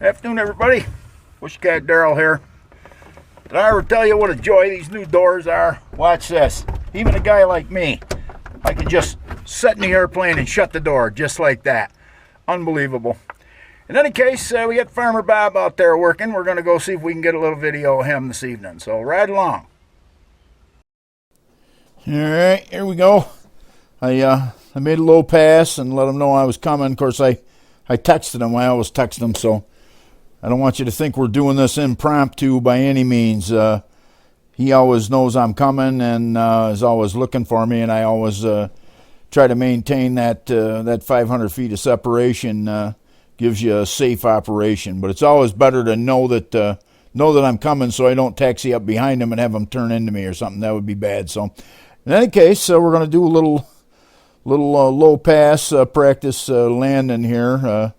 Afternoon, everybody. BushCat Daryl here. Did I ever tell you what a joy these new doors are? Watch this. Even a guy like me, I can just sit in the airplane and shut the door just like that. Unbelievable. In any case, we got Farmer Bob out there working. We're going to go see if we can get a little video of him this evening. So ride along. All right, here we go. I made a low pass and let him know I was coming. Of course, I texted him. I always text him, so I don't want you to think we're doing this impromptu by any means. He always knows I'm coming and is always looking for me, and I always try to maintain that 500 feet of separation. Gives you a safe operation, but it's always better to know that I'm coming, so I don't taxi up behind him and have him turn into me or something. That would be bad. So, in any case, we're going to do a little low pass practice landing here.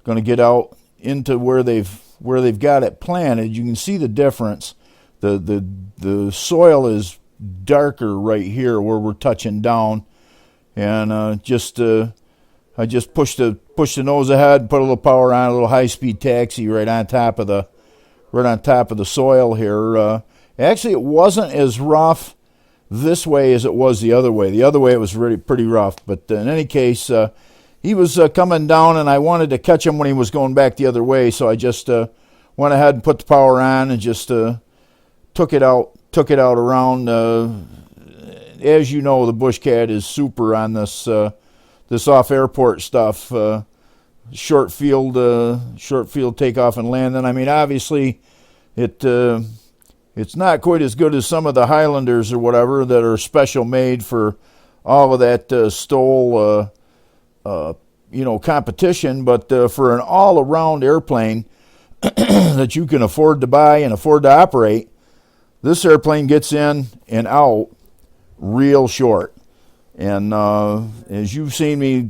Going to get out into where they've got it planted. You can see the difference. The soil is darker right here where we're touching down, and I just pushed the nose ahead, put a little power on, a little high-speed taxi right on top of the soil here. Actually, it wasn't as rough this way as it was the other way. The other way it was really pretty rough, but in any case, he was coming down, and I wanted to catch him when he was going back the other way, so I just went ahead and put the power on and just took it out around. As you know, the BushCat is super on this off-airport stuff, short field takeoff and landing. I mean, obviously, it's not quite as good as some of the Highlanders or whatever that are special made for all of that STOL, competition. But for an all-around airplane that you can afford to buy and afford to operate, this airplane gets in and out real short. And as you've seen me,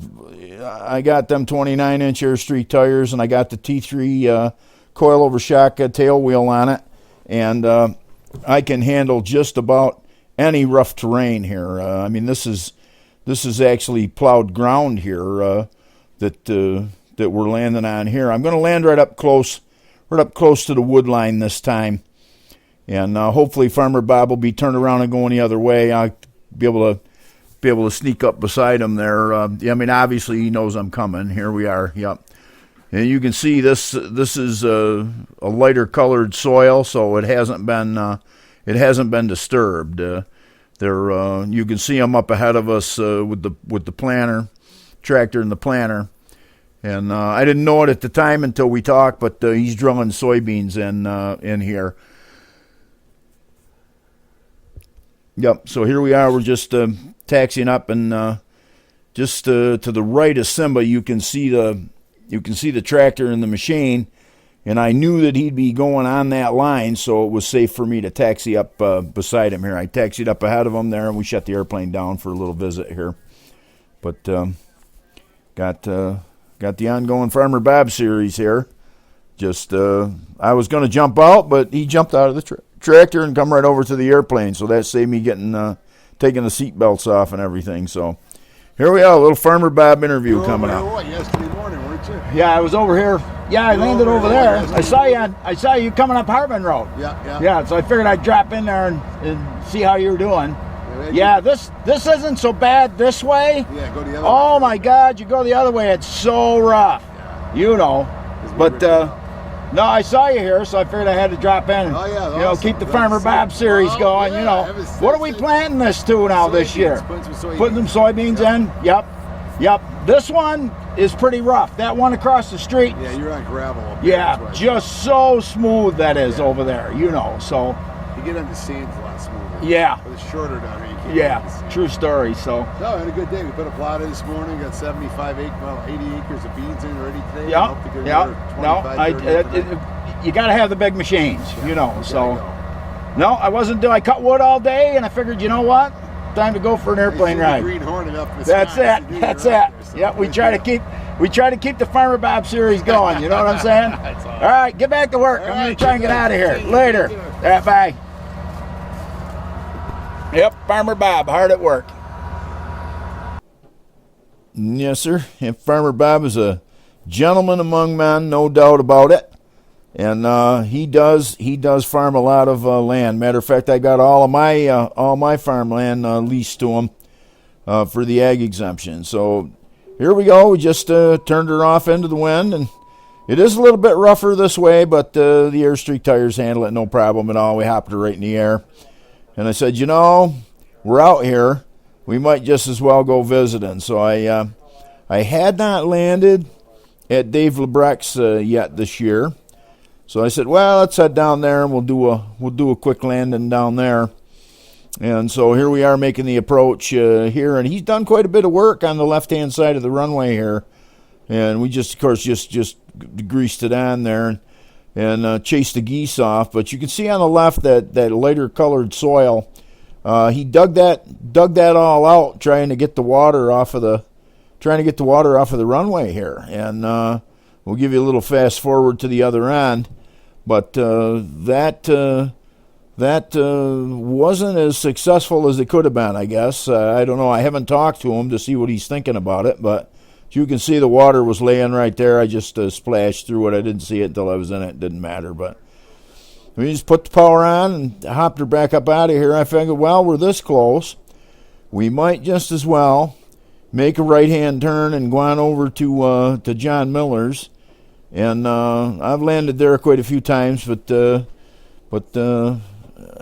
I got them 29-inch Air Street tires, and I got the T3 coilover shock tail wheel on it, and I can handle just about any rough terrain here. I mean, this is actually plowed ground here that we're landing on here. I'm going to land right up close to the wood line this time, and hopefully Farmer Bob will be turned around and going the other way. I'll be able to sneak up beside him there. I mean, obviously he knows I'm coming. Here we are. Yep. And you can see this is a lighter colored soil, so it hasn't been disturbed. You can see them up ahead of us with the planter, tractor and the planter. And I didn't know it at the time until we talked, but he's drilling soybeans in here. Yep. So here we are. We're just taxiing up, and just to the right of Simba, you can see the tractor and the machine, and I knew that he'd be going on that line, so it was safe for me to taxi up beside him here. I taxied up ahead of him there, and we shut the airplane down for a little visit here. But got the ongoing Farmer Bob series here. Just I was going to jump out, but he jumped out of the tractor and come right over to the airplane, so that saved me taking the seat belts off and everything. So here we are, a little Farmer Bob interview coming up. Yesterday morning, weren't you? Yeah, I was over here. Yeah, I landed over there. I saw you coming up Hartman Road. Yeah, so I figured I'd drop in there and see how you were doing. Yeah, this isn't so bad this way. Yeah, go the other way. Oh my God, you go the other way. It's so rough. Yeah. But no, I saw you here, so I figured I had to drop in and keep the Farmer Bob series going. What are we planting this to now this year? Putting some soybeans in. Yep. This one is pretty rough. That one across the street. Yeah, you're on gravel up there. Yeah, just so smooth that is over there. So you get on the sands a lot smoother. Yeah. But it's shorter down here. True story. So no, I had a good day. We put a plot in this morning. Got 80 acres of beans in already today. You got to have the big machines, So no, I wasn't doing. I cut wood all day, and I figured, you know what? Time to go for an airplane ride. Green Hornet up the That's it. Yeah, we try to keep the Farmer Bob series going. You know what I'm saying? Awesome. All right, get back to work. I'm going to try and get out of here. Later. All right, bye. Yep, Farmer Bob, hard at work. Yes, sir. And Farmer Bob is a gentleman among men, no doubt about it. And he does farm a lot of land. Matter of fact, I got all my farmland leased to him for the ag exemption. So here we go. We just turned her off into the wind, and it is a little bit rougher this way, but the Airstreak tires handle it no problem at all. We hopped her right in the air, and I said, we're out here. We might just as well go visiting. So I had not landed at Dave Lebrec's yet this year. So I said, well, let's head down there and we'll do a quick landing down there. And so here we are making the approach here, and he's done quite a bit of work on the left-hand side of the runway here. And we just, of course, just greased it on there and chased the geese off. But you can see on the left that lighter colored soil. He dug that all out, trying to get the water off of the runway here. And we'll give you a little fast forward to the other end. But that wasn't as successful as it could have been, I guess. I don't know. I haven't talked to him to see what he's thinking about it. But as you can see, the water was laying right there. I just splashed through it. I didn't see it until I was in it. It didn't matter. But we just put the power on and hopped her back up out of here. I figured, well, we're this close. We might just as well make a right-hand turn and go on over to John Miller's. And I've landed there quite a few times, but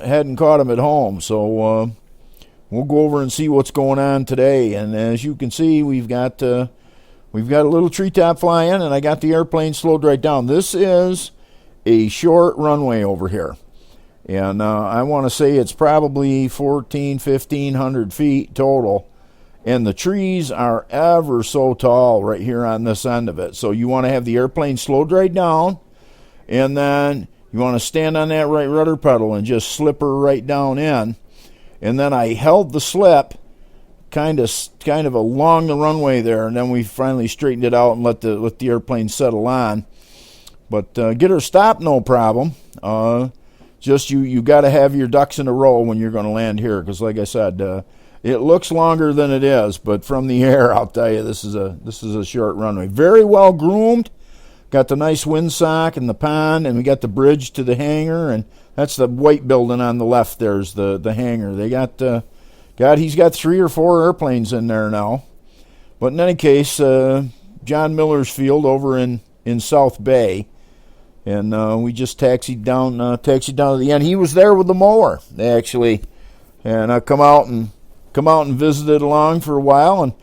hadn't caught him at home. So we'll go over and see what's going on today. And as you can see, we've got a little treetop flying, and I got the airplane slowed right down. This is a short runway over here, and I want to say it's probably 1,500 feet total. And the trees are ever so tall right here on this end of it. So you want to have the airplane slowed right down, and then you want to stand on that right rudder pedal and just slip her right down in. And then I held the slip kind of along the runway there, and then we finally straightened it out and let the airplane settle on. But get her stopped, no problem. Just you got to have your ducks in a row when you're going to land here, because like I said, it looks longer than it is, but from the air, I'll tell you, this is a short runway. Very well groomed. Got the nice windsock and the pond, and we got the bridge to the hangar, and that's the white building on the left. There's the hangar. They he's got 3 or 4 airplanes in there now. But in any case, John Miller's field over in South Bay, and we just taxied down to the end. He was there with the mower, actually, and I come out and visited along for a while, and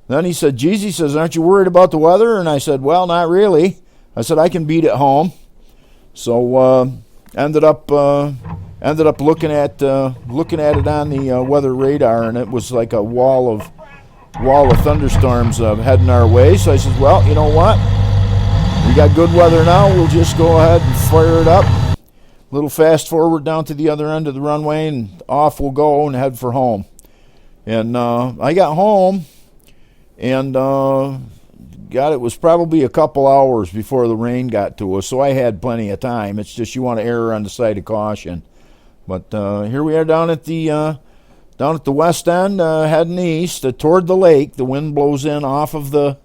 then he said, geez, he says, aren't you worried about the weather? And I said, well, not really. I said, I can beat it home. So ended up looking at it on the weather radar, and it was like a wall of thunderstorms heading our way. So I said, well, you know what? We got good weather now. We'll just go ahead and fire it up. A little fast forward down to the other end of the runway, and off we'll go and head for home. And I got home, and it was probably a couple hours before the rain got to us, so I had plenty of time. It's just you want to err on the side of caution. But here we are down at the west end, heading east toward the lake. The wind blows in off of the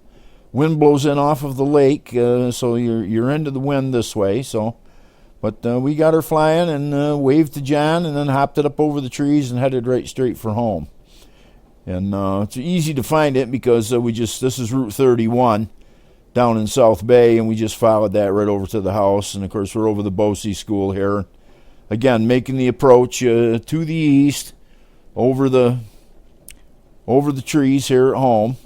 lake, so you're into the wind this way. So, but we got her flying and waved to John, and then hopped it up over the trees and headed right straight for home. And it's easy to find it because this is Route 31 down in South Bay, and we just followed that right over to the house. And of course, we're over the BOCES school here. Again, making the approach to the east over the trees here at home.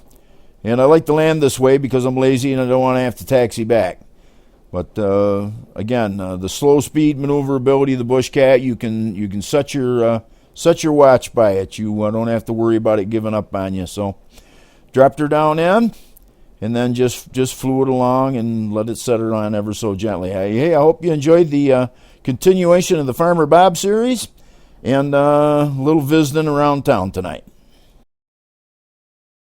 And I like to land this way because I'm lazy and I don't want to have to taxi back. But again, the slow speed maneuverability of the BushCat, you can set your watch by it. You don't have to worry about it giving up on you. So dropped her down in, and then just flew it along and let it settle on ever so gently. Hey, I hope you enjoyed the continuation of the Farmer Bob series, and a little visiting around town tonight.